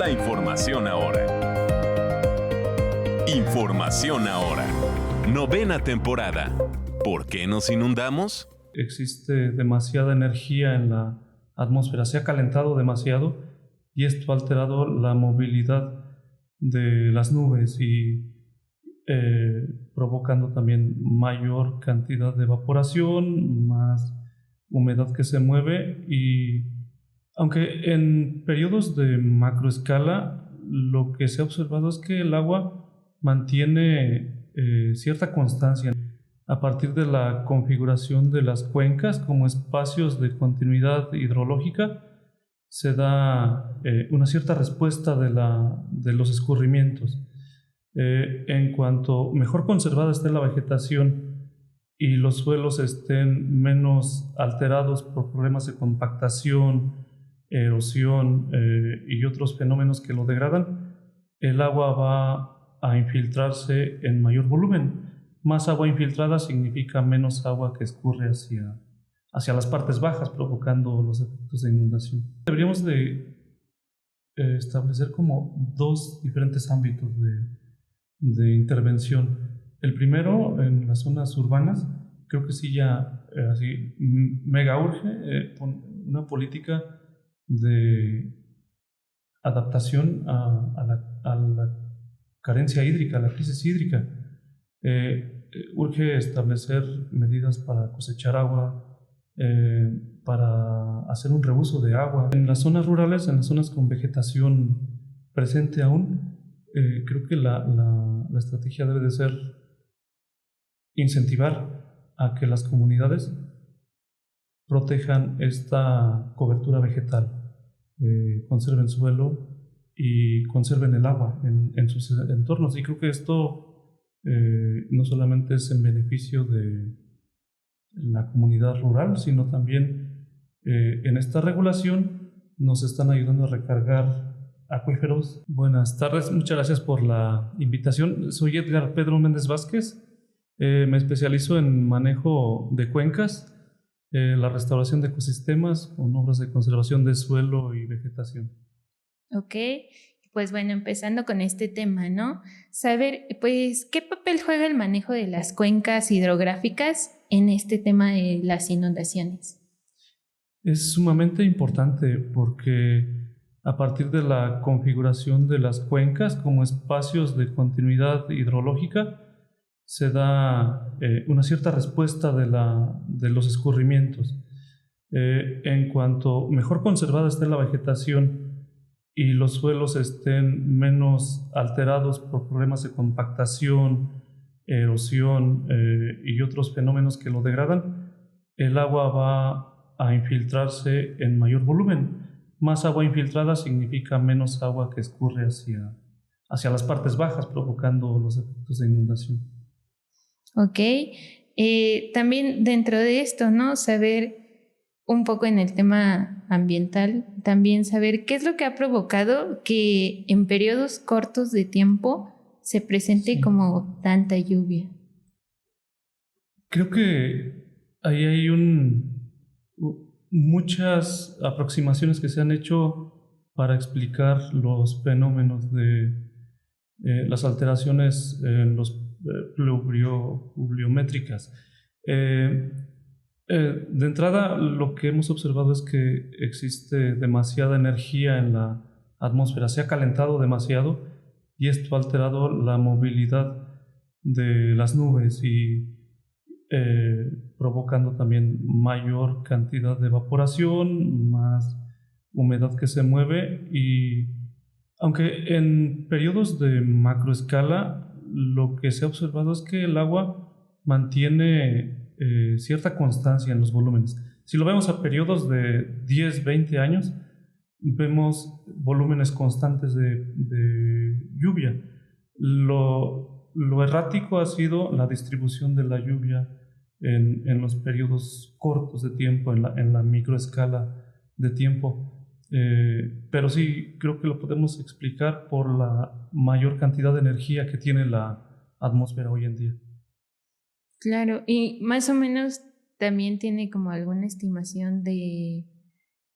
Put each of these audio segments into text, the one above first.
La información ahora. Información ahora. Novena temporada. ¿Por qué nos inundamos? Existe demasiada energía en la atmósfera, se ha calentado demasiado y esto ha alterado la movilidad de las nubes y provocando también mayor cantidad de evaporación, más humedad que se mueve y aunque en periodos de macroescala lo que se ha observado es que el agua mantiene cierta constancia a partir de la configuración de las cuencas como espacios de continuidad hidrológica. Se da una cierta respuesta de los escurrimientos. En cuanto mejor conservada esté la vegetación y los suelos estén menos alterados por problemas de compactación, erosión y otros fenómenos que lo degradan, el agua va a infiltrarse en mayor volumen. Más agua infiltrada significa menos agua que escurre hacia las partes bajas, provocando los efectos de inundación. Deberíamos de establecer como dos diferentes ámbitos de intervención. El primero, en las zonas urbanas, creo que sí ya así mega urge una política de adaptación a la carencia hídrica, a la crisis hídrica. Urge establecer medidas para cosechar agua, para hacer un reuso de agua. En las zonas rurales, en las zonas con vegetación presente aún, creo que la estrategia debe de ser incentivar a que las comunidades protejan esta cobertura vegetal, conserven suelo y conserven el agua en sus entornos. Y creo que esto no solamente es en beneficio de la comunidad rural, sino también en esta regulación nos están ayudando a recargar acuíferos. Buenas tardes, muchas gracias por la invitación. Soy Edgar Pedro Méndez Vázquez, me especializo en manejo de cuencas, la restauración de ecosistemas con obras de conservación de suelo y vegetación. Ok, pues bueno, empezando con este tema, ¿no? Saber, pues, ¿qué papel juega el manejo de las cuencas hidrográficas en este tema de las inundaciones? Es sumamente importante porque a partir de la configuración de las cuencas como espacios de continuidad hidrológica se da una cierta respuesta de los escurrimientos. En cuanto mejor conservada esté la vegetación y los suelos estén menos alterados por problemas de compactación, erosión y otros fenómenos que lo degradan, el agua va a infiltrarse en mayor volumen. Más agua infiltrada significa menos agua que escurre hacia las partes bajas, provocando los efectos de inundación. Ok, también dentro de esto, ¿no? Saber un poco en el tema ambiental, también saber qué es lo que ha provocado que en periodos cortos de tiempo se presente como tanta lluvia. Creo que ahí hay muchas aproximaciones que se han hecho para explicar los fenómenos de las alteraciones en los pluviométricas. De entrada, lo que hemos observado es que existe demasiada energía en la atmósfera, se ha calentado demasiado y esto ha alterado la movilidad de las nubes y provocando también mayor cantidad de evaporación, más humedad que se mueve y aunque en periodos de macroescala lo que se ha observado es que el agua mantiene cierta constancia en los volúmenes. Si lo vemos a periodos de 10, 20 años, vemos volúmenes constantes de lluvia. Lo errático ha sido la distribución de la lluvia en los periodos cortos de tiempo, en la microescala de tiempo. Pero sí, creo que lo podemos explicar por la mayor cantidad de energía que tiene la atmósfera hoy en día. Claro, y más o menos también tiene como alguna estimación de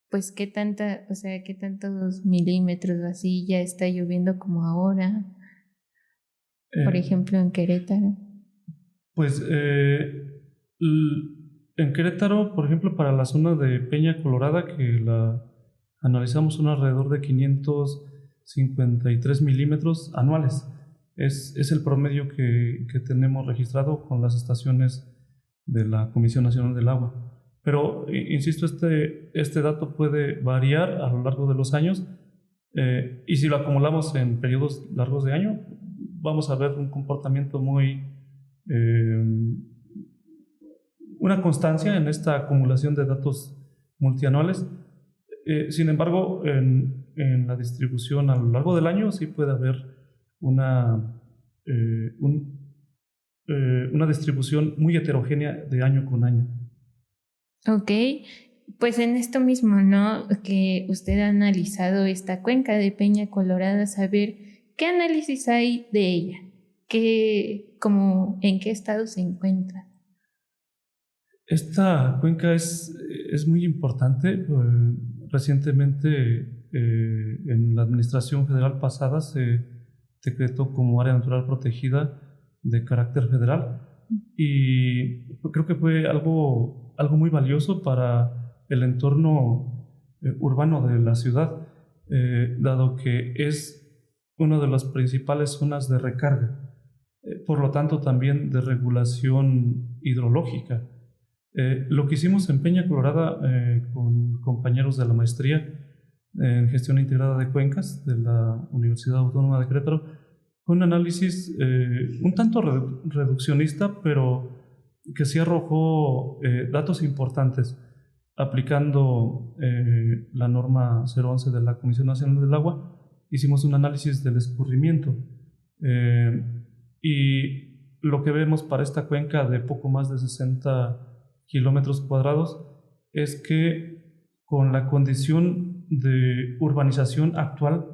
pues qué tanta, o sea, qué tantos milímetros o así ya está lloviendo como ahora, por Eh, ejemplo, en Querétaro. Pues en Querétaro, por ejemplo, para la zona de Peña Colorada, que la analizamos, son alrededor de 553 milímetros anuales. Es el promedio que tenemos registrado con las estaciones de la Comisión Nacional del Agua. Pero, insisto, este dato puede variar a lo largo de los años, y si lo acumulamos en periodos largos de año, vamos a ver un comportamiento eh, una constancia en esta acumulación de datos multianuales. Sin embargo, en la distribución a lo largo del año sí puede haber una, eh, un- una distribución muy heterogénea de año con año. Ok, pues en esto mismo, ¿no? Que usted ha analizado esta cuenca de Peña Colorada, saber qué análisis hay de ella, como en qué estado se encuentra. Esta cuenca es muy importante. Recientemente, en la administración federal pasada, se decretó como área natural protegida de carácter federal, y creo que fue algo muy valioso para el entorno urbano de la ciudad, dado que es una de las principales zonas de recarga, por lo tanto también de regulación hidrológica. Lo que hicimos en Peña Colorada, con compañeros de la maestría en gestión integrada de cuencas de la Universidad Autónoma de Querétaro, fue un análisis un tanto reduccionista, pero que sí arrojó datos importantes. Aplicando la norma 011 de la Comisión Nacional del Agua, hicimos un análisis del escurrimiento. Eh, y lo que vemos para esta cuenca de poco más de 60 kilómetros cuadrados es que, con la condición de urbanización actual,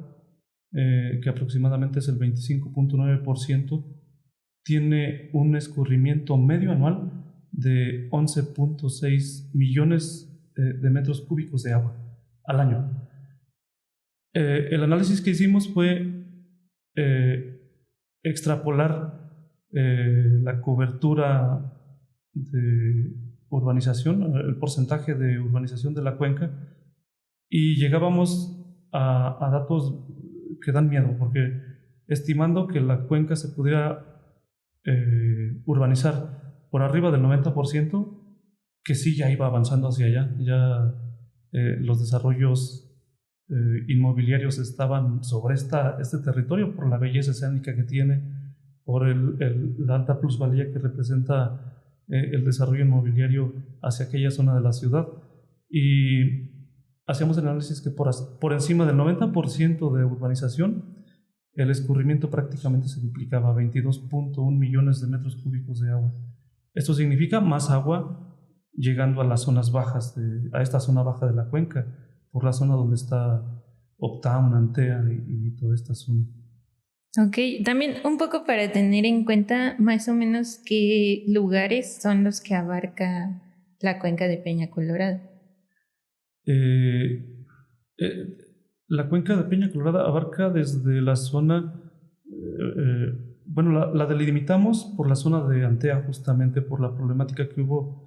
que aproximadamente es el 25.9%, tiene un escurrimiento medio anual de 11.6 millones de metros cúbicos de agua al año. El análisis que hicimos fue eh, extrapolar la cobertura de urbanización, el porcentaje de urbanización de la cuenca, y llegábamos a datos que dan miedo, porque estimando que la cuenca se pudiera urbanizar por arriba del 90%, que sí ya iba avanzando hacia allá, ya los desarrollos inmobiliarios estaban sobre este territorio por la belleza escénica que tiene, por la alta plusvalía que representa el desarrollo inmobiliario hacia aquella zona de la ciudad. Y hacíamos el análisis que por encima del 90% de urbanización, el escurrimiento prácticamente se duplicaba a 22.1 millones de metros cúbicos de agua. Esto significa más agua llegando a las zonas bajas, a esta zona baja de la cuenca, por la zona donde está Optown, Antea y toda esta zona. Ok, también un poco para tener en cuenta más o menos qué lugares son los que abarca la cuenca de Peña Colorada. Eh, eh, la cuenca de Peña Colorada abarca desde la zona, bueno, la delimitamos por la zona de Antea, justamente por la problemática que hubo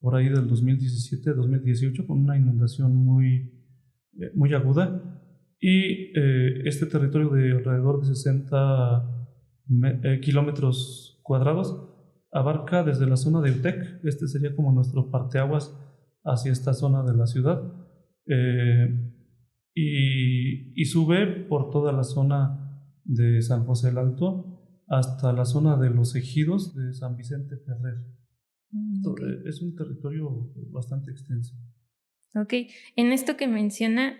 por ahí del 2017-2018, con una inundación muy aguda. Y este territorio de alrededor de 60 kilómetros cuadrados abarca desde la zona de UTEC. Este sería como nuestro parteaguas hacia esta zona de la ciudad, y sube por toda la zona de San José el Alto hasta la zona de los ejidos de San Vicente Ferrer. Okay. Es un territorio bastante extenso. Ok, en esto que menciona,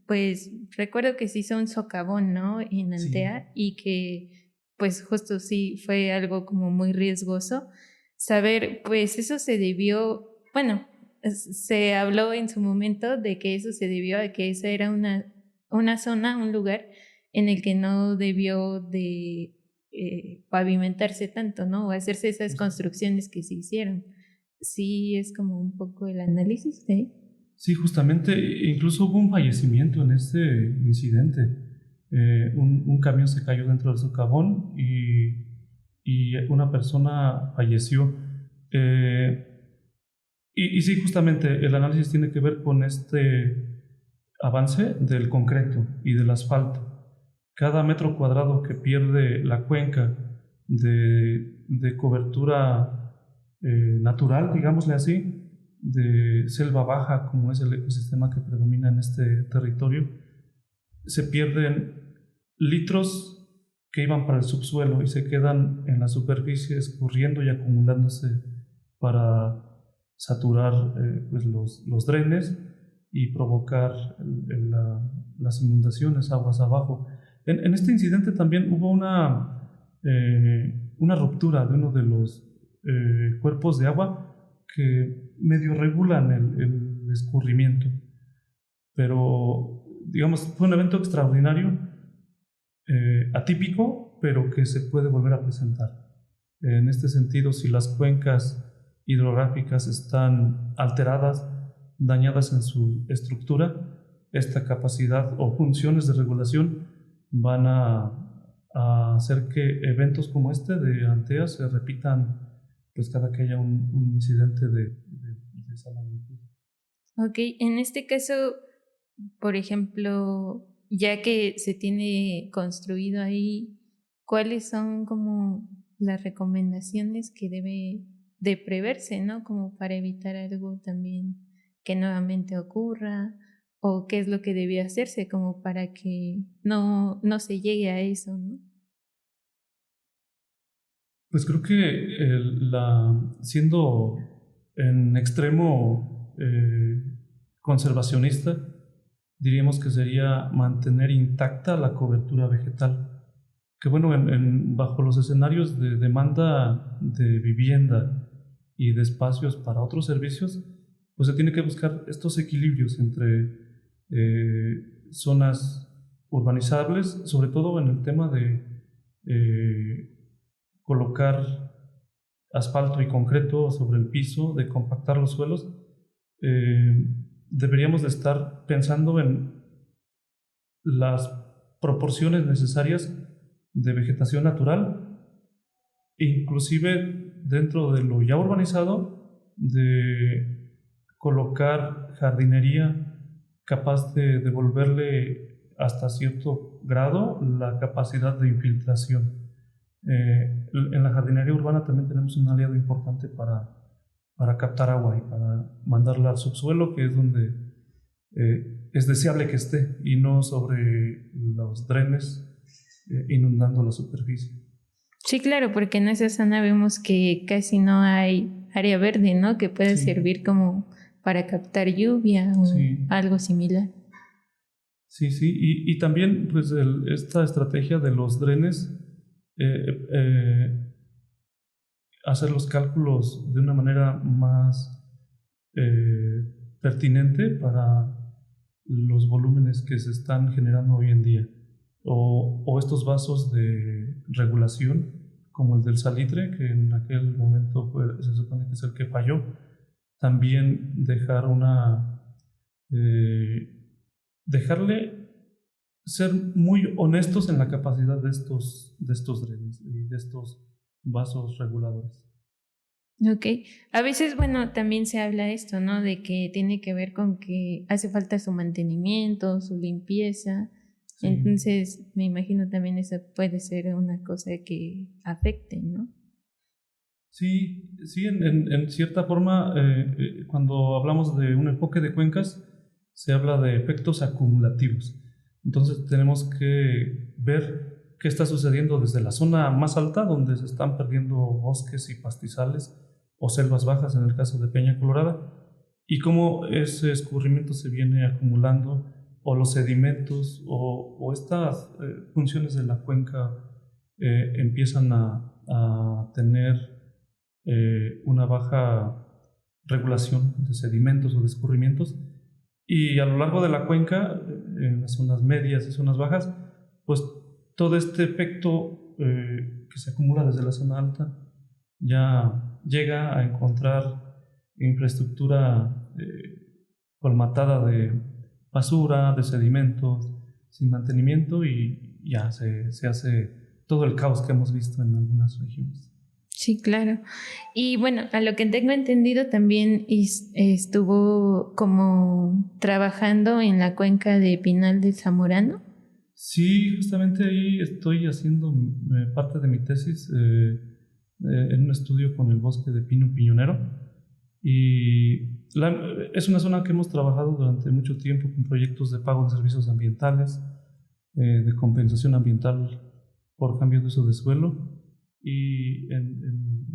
pues recuerdo que se hizo un socavón, ¿no? En Sí. Antea, y que pues justo sí fue algo como muy riesgoso. Saber, pues eso se debió, bueno, se habló en su momento de que eso se debió a que esa era una zona, un lugar en el que no debió de pavimentarse tanto, ¿no? O hacerse esas construcciones que se hicieron. Sí, es como un poco el análisis de... Sí, justamente, incluso hubo un fallecimiento en este incidente. Un camión se cayó dentro del socavón y una persona falleció. Y sí, justamente el análisis tiene que ver con este avance del concreto y del asfalto. Cada metro cuadrado que pierde la cuenca de cobertura natural, digámosle así, de selva baja, como es el ecosistema que predomina en este territorio, se pierden litros que iban para el subsuelo y se quedan en la superficie escurriendo y acumulándose para saturar pues los drenes y provocar las inundaciones, aguas abajo. En este incidente también hubo una ruptura de uno de los cuerpos de agua que medio regulan el escurrimiento. Pero, digamos, fue un evento extraordinario, atípico, pero que se puede volver a presentar. En este sentido, si las cuencas hidrográficas están alteradas, dañadas en su estructura, esta capacidad o funciones de regulación van a hacer que eventos como este de Antea se repitan pues cada que haya un incidente de esa magnitud. Ok, en este caso, por ejemplo, ya que se tiene construido ahí, ¿cuáles son como las recomendaciones que debe de preverse, ¿no? Como para evitar algo también que nuevamente ocurra, o qué es lo que debe hacerse como para que no se llegue a eso, ¿no? Pues creo que siendo en extremo conservacionista, diríamos que sería mantener intacta la cobertura vegetal. Que bueno, bajo los escenarios de demanda de vivienda y de espacios para otros servicios, pues se tiene que buscar estos equilibrios entre zonas urbanizables, sobre todo en el tema de colocar asfalto y concreto sobre el piso, de compactar los suelos. Deberíamos de estar pensando en las proporciones necesarias de vegetación natural, inclusive dentro de lo ya urbanizado, de colocar jardinería capaz de devolverle hasta cierto grado la capacidad de infiltración. En la jardinería urbana también tenemos un aliado importante para captar agua y para mandarla al subsuelo, que es donde es deseable que esté, y no sobre los drenes inundando la superficie. Sí, claro, porque en esa zona vemos que casi no hay área verde, ¿no? Que puede servir como para captar lluvia o algo similar. Sí, y también pues esta estrategia de los drenes, hacer los cálculos de una manera más pertinente para los volúmenes que se están generando hoy en día, o estos vasos de regulación como el del salitre, que en aquel momento se supone que es el que falló. También dejarle ser muy honestos en la capacidad de estos drenes y de estos vasos reguladores. Ok, a veces, bueno, también se habla esto, ¿no? De que tiene que ver con que hace falta su mantenimiento, su limpieza. Sí. Entonces, me imagino también eso puede ser una cosa que afecte, ¿no? Sí, en cierta forma, cuando hablamos de un enfoque de cuencas, se habla de efectos acumulativos. Entonces tenemos que ver qué está sucediendo desde la zona más alta, donde se están perdiendo bosques y pastizales, o selvas bajas en el caso de Peña Colorada, y cómo ese escurrimiento se viene acumulando, o los sedimentos o estas funciones de la cuenca empiezan a tener una baja regulación de sedimentos o de escurrimientos, y a lo largo de la cuenca, en las zonas medias y zonas bajas, pues todo este efecto que se acumula desde la zona alta ya llega a encontrar infraestructura colmatada de basura, de sedimentos, sin mantenimiento, y ya se hace todo el caos que hemos visto en algunas regiones. Sí, claro. Y bueno, a lo que tengo entendido también estuvo como trabajando en la cuenca de Pinal del Zamorano. Sí, justamente ahí estoy haciendo parte de mi tesis en un estudio con el bosque de pino piñonero, y es una zona que hemos trabajado durante mucho tiempo con proyectos de pago de servicios ambientales, de compensación ambiental por cambio de uso de suelo, y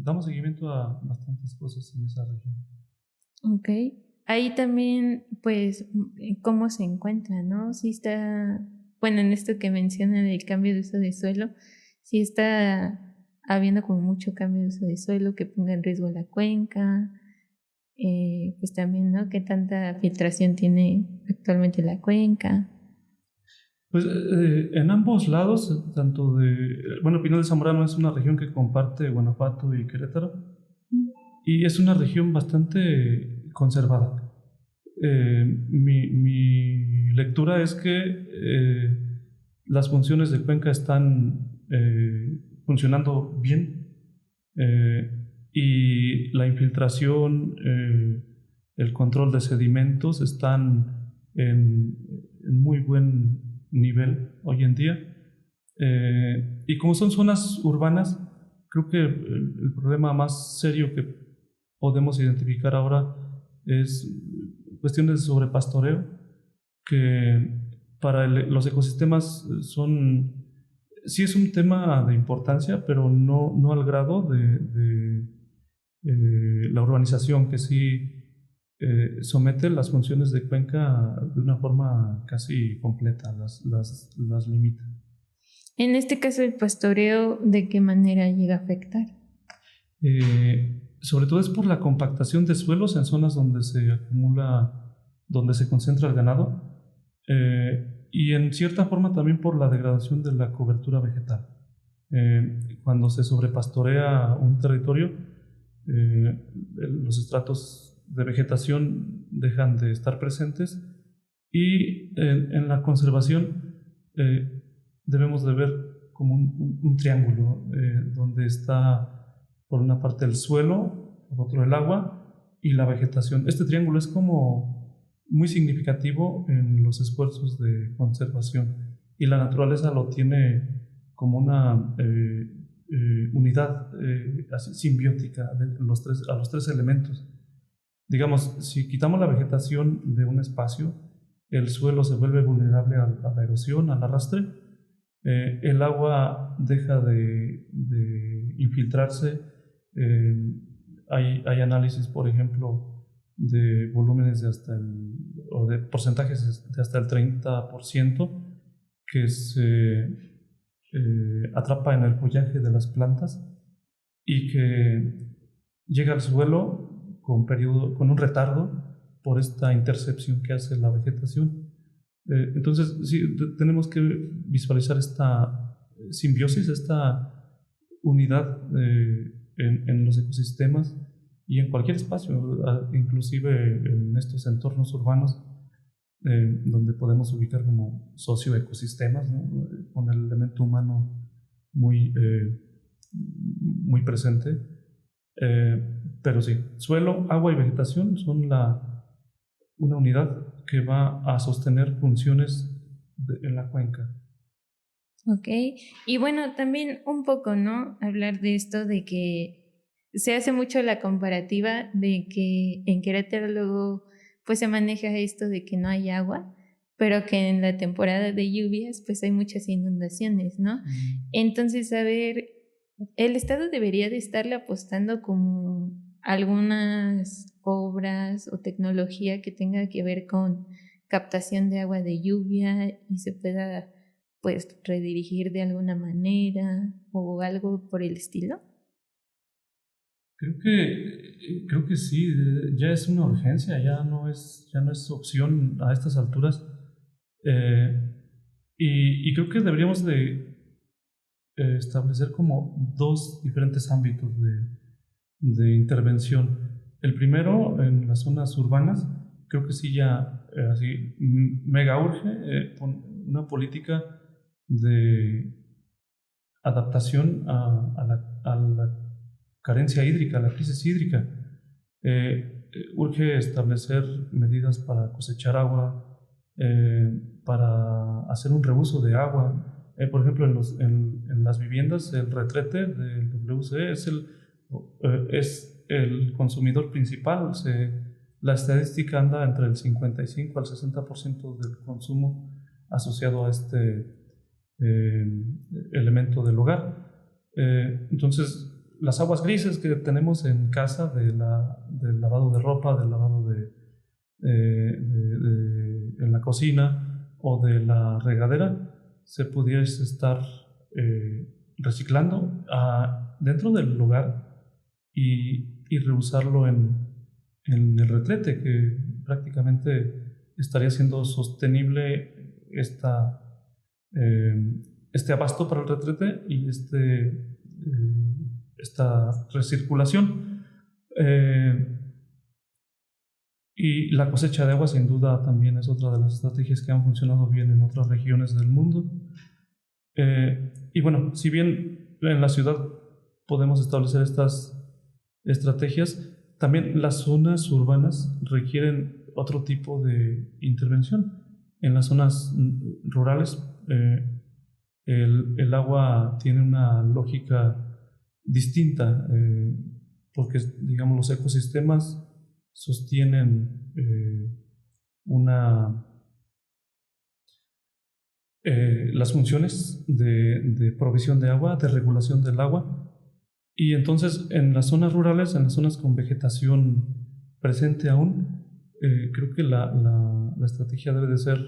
damos seguimiento a bastantes cosas en esa región. Ok. Ahí también, pues, cómo se encuentra, ¿no? Sí está, bueno, en esto que menciona del cambio de uso de suelo, sí está habiendo como mucho cambio de uso de suelo que ponga en riesgo la cuenca, pues también, ¿no? ¿Qué tanta filtración tiene actualmente la cuenca? Pues en ambos lados, tanto bueno, Pinal de Zamorano es una región que comparte Guanajuato y Querétaro, y es una región bastante conservada. Mi lectura es que las funciones de cuenca están funcionando bien, y la infiltración, el control de sedimentos están en muy buen nivel hoy en día. Y como son zonas urbanas, creo que el problema más serio que podemos identificar ahora es cuestiones de sobrepastoreo, que para los ecosistemas sí es un tema de importancia, pero no al grado de la urbanización, que sí somete las funciones de cuenca de una forma casi completa, las limita. En este caso, el pastoreo, ¿de qué manera llega a afectar? Sobre todo es por la compactación de suelos en zonas donde se acumula, donde se concentra el ganado, y en cierta forma también por la degradación de la cobertura vegetal. Cuando se sobrepastorea un territorio, los estratos de vegetación dejan de estar presentes, y en la conservación debemos de ver como un triángulo, donde está por una parte el suelo, por otro el agua y la vegetación. Este triángulo es como muy significativo en los esfuerzos de conservación, y la naturaleza lo tiene como una unidad simbiótica de a los tres elementos. Digamos, si quitamos la vegetación de un espacio, el suelo se vuelve vulnerable a la erosión, al arrastre, el agua deja de infiltrarse. Hay análisis, por ejemplo, de volúmenes o de porcentajes de hasta el 30% que se atrapa en el follaje de las plantas, y que llega al suelo con un retardo por esta intercepción que hace la vegetación. Entonces, sí, tenemos que visualizar esta simbiosis, esta unidad en los ecosistemas y en cualquier espacio, inclusive en estos entornos urbanos, donde podemos ubicar como socioecosistemas, ¿no? Con el elemento humano muy presente. Pero sí, suelo, agua y vegetación son una unidad que va a sostener funciones en la cuenca. Ok, y bueno, también un poco, ¿no? Hablar de esto de que se hace mucho la comparativa de que en Querétaro luego pues se maneja esto de que no hay agua, pero que en la temporada de lluvias pues hay muchas inundaciones, ¿no? Entonces, a ver, el Estado debería de estarle apostando como algunas obras o tecnología que tenga que ver con captación de agua de lluvia y se pueda pues redirigir de alguna manera o algo por el estilo. Creo que sí, ya es una urgencia, ya no es opción a estas alturas, y creo que deberíamos de establecer como dos diferentes ámbitos de intervención. El primero, en las zonas urbanas, creo que sí ya así mega urge una política de adaptación a la carencia hídrica, a la crisis hídrica. Urge establecer medidas para cosechar agua, para hacer un reuso de agua. Por ejemplo, en las viviendas, el retrete del WC es el consumidor principal. La estadística anda entre el 55 al 60% del consumo asociado a este elemento del hogar. Entonces, las aguas grises que tenemos en casa del lavado de ropa, del lavado en la cocina o de la regadera, se pudiese estar reciclando dentro del hogar y reusarlo en el retrete, que prácticamente estaría siendo sostenible este abasto para el retrete y esta recirculación. Y la cosecha de agua sin duda también es otra de las estrategias que han funcionado bien en otras regiones del mundo. Y bueno, si bien en la ciudad podemos establecer estas estrategias, también las zonas urbanas requieren otro tipo de intervención. En las zonas rurales el agua tiene una lógica distinta, porque digamos los ecosistemas sostienen las funciones de provisión de agua, de regulación del agua, y entonces en las zonas rurales, en las zonas con vegetación presente aún, creo que la estrategia debe de ser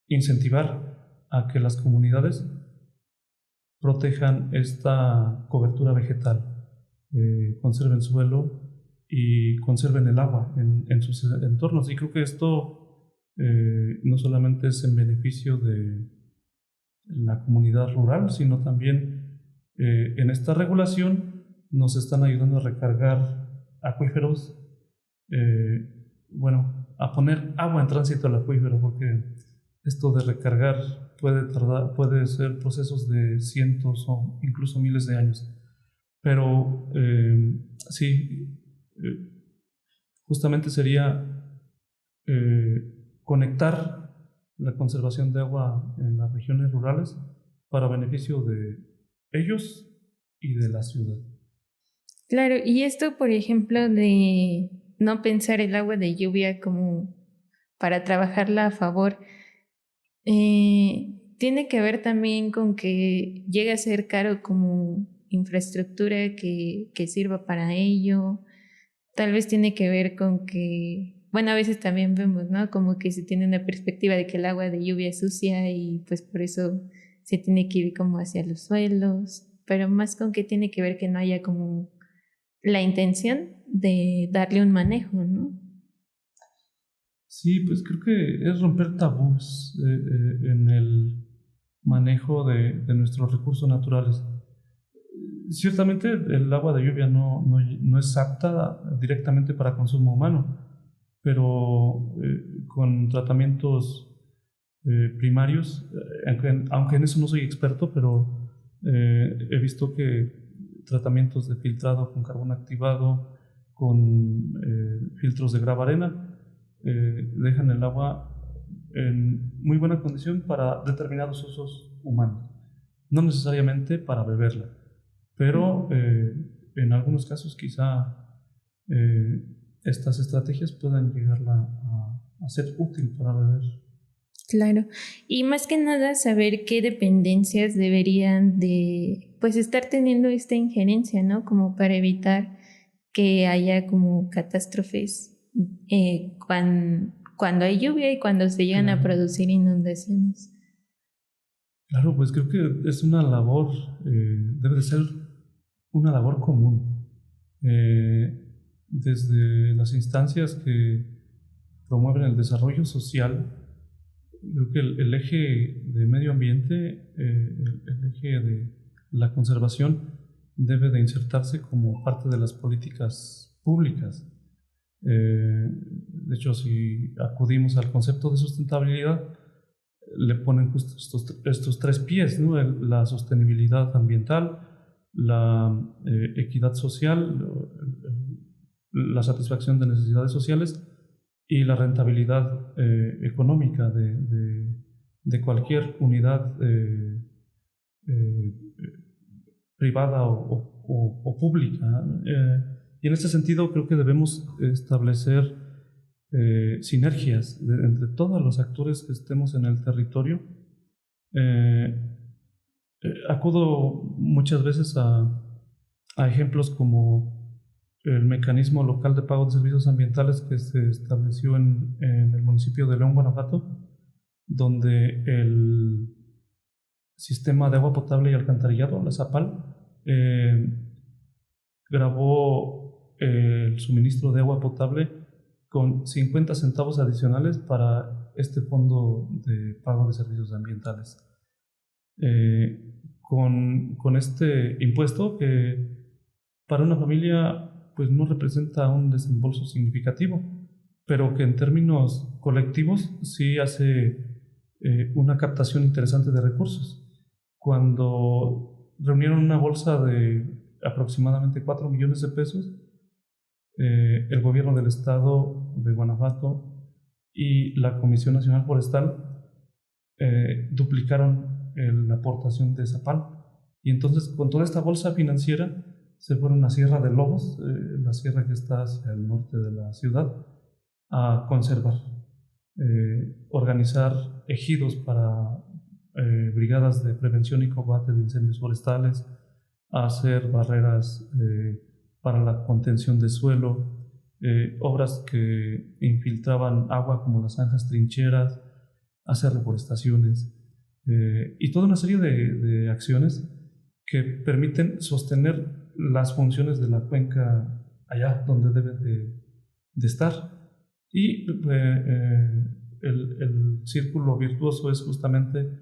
incentivar a que las comunidades protejan esta cobertura vegetal, conserven suelo y conserven el agua en sus entornos. Y creo que esto no solamente es en beneficio de la comunidad rural, sino también en esta regulación nos están ayudando a recargar acuíferos, a poner agua en tránsito al acuífero, porque esto de recargar puede ser procesos de cientos o incluso miles de años. Pero sí, justamente sería conectar la conservación de agua en las regiones rurales para beneficio de ellos y de la ciudad. Claro, y esto, por ejemplo, de no pensar el agua de lluvia como para trabajarla a favor, tiene que ver también con que llega a ser caro como infraestructura que sirva para ello. Tal vez tiene que ver con que, bueno, a veces también vemos, ¿no? Como que se tiene una perspectiva de que el agua de lluvia es sucia y pues por eso se tiene que ir como hacia los suelos, pero más con que tiene que ver que no haya como la intención de darle un manejo, ¿no? Sí, pues creo que es romper tabús en el manejo de nuestros recursos naturales. Ciertamente el agua de lluvia no es apta directamente para consumo humano, pero con tratamientos primarios, aunque en eso no soy experto, pero he visto que tratamientos de filtrado con carbón activado, con filtros de grava arena, dejan el agua en muy buena condición para determinados usos humanos, no necesariamente para beberla, pero en algunos casos quizá estas estrategias puedan llegarla a ser útil para beber. Claro, y más que nada saber qué dependencias deberían de pues estar teniendo esta injerencia, ¿no? Como para evitar que haya como catástrofes cuando hay lluvia y cuando se llegan a producir inundaciones. Claro, pues creo que es una labor, debe de ser una labor común. Desde las instancias que promueven el desarrollo social, creo que el eje de medio ambiente, el eje de la conservación debe de insertarse como parte de las políticas públicas. De hecho, si acudimos al concepto de sustentabilidad, le ponen justo estos 3 pies, ¿no? La sostenibilidad ambiental, la equidad social, la satisfacción de necesidades sociales y la rentabilidad económica de cualquier unidad privada o pública. Y en este sentido creo que debemos establecer sinergias entre todos los actores que estemos en el territorio. Acudo muchas veces a ejemplos como el mecanismo local de pago de servicios ambientales que se estableció en el municipio de León, Guanajuato, donde el sistema de agua potable y alcantarillado, la SAPAL, grabó el suministro de agua potable con 50 centavos adicionales para este fondo de pago de servicios ambientales. Con este impuesto que para una familia pues no representa un desembolso significativo, pero que en términos colectivos sí hace una captación interesante de recursos. Cuando reunieron una bolsa de aproximadamente 4 millones de pesos, el gobierno del estado de Guanajuato y la Comisión Nacional Forestal duplicaron la aportación de Zapal, y entonces con toda esta bolsa financiera se fueron a Sierra de Lobos, la sierra que está hacia el norte de la ciudad, a conservar, organizar ejidos para brigadas de prevención y combate de incendios forestales, a hacer barreras para la contención de suelo, obras que infiltraban agua como las zanjas trincheras, hacer reforestaciones y toda una serie de acciones que permiten sostener las funciones de la cuenca allá donde deben de estar. Y el círculo virtuoso es justamente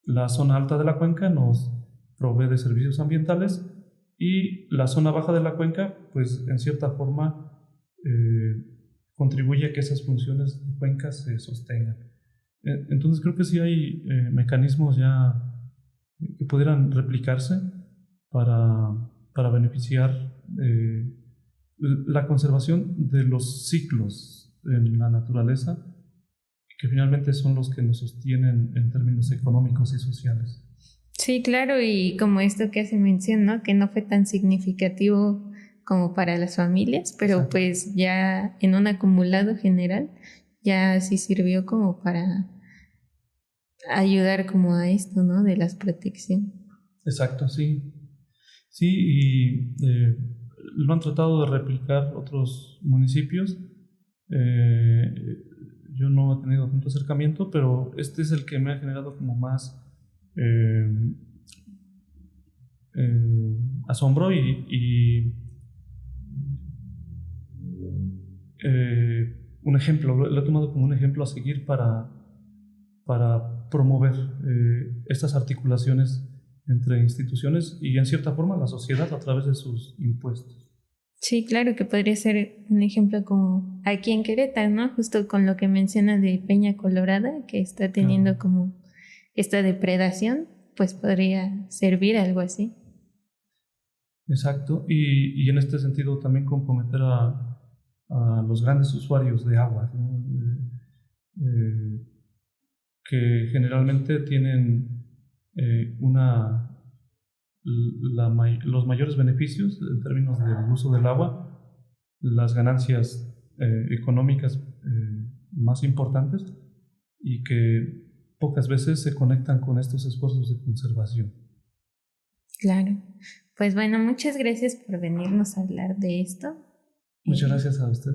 la zona alta de la cuenca nos provee de servicios ambientales, y la zona baja de la cuenca pues en cierta forma contribuye a que esas funciones de cuenca se sostengan. Entonces creo que sí hay mecanismos ya que pudieran replicarse para beneficiar la conservación de los ciclos en la naturaleza, que finalmente son los que nos sostienen en términos económicos y sociales. Sí, claro, y como esto que hace mención, ¿no? Que no fue tan significativo como para las familias, pero exacto, pues ya en un acumulado general ya sí sirvió como para ayudar como a esto, ¿no? De las protecciones. Exacto, sí. Sí, y lo han tratado de replicar otros municipios. Yo no he tenido tanto acercamiento, pero este es el que me ha generado como más asombro y un ejemplo, lo he tomado como un ejemplo a seguir para promover estas articulaciones entre instituciones y en cierta forma la sociedad a través de sus impuestos. Sí, claro que podría ser un ejemplo como aquí en Querétaro, ¿no? Justo con lo que menciona de Peña Colorada, que está teniendo como esta depredación, pues podría servir algo así. Exacto, y en este sentido también comprometer a los grandes usuarios de agua, ¿no? Que generalmente tienen los mayores beneficios en términos del uso del agua, las ganancias económicas más importantes, y que pocas veces se conectan con estos esfuerzos de conservación. Claro. Pues bueno, muchas gracias por venirnos a hablar de esto. Muchas gracias a usted.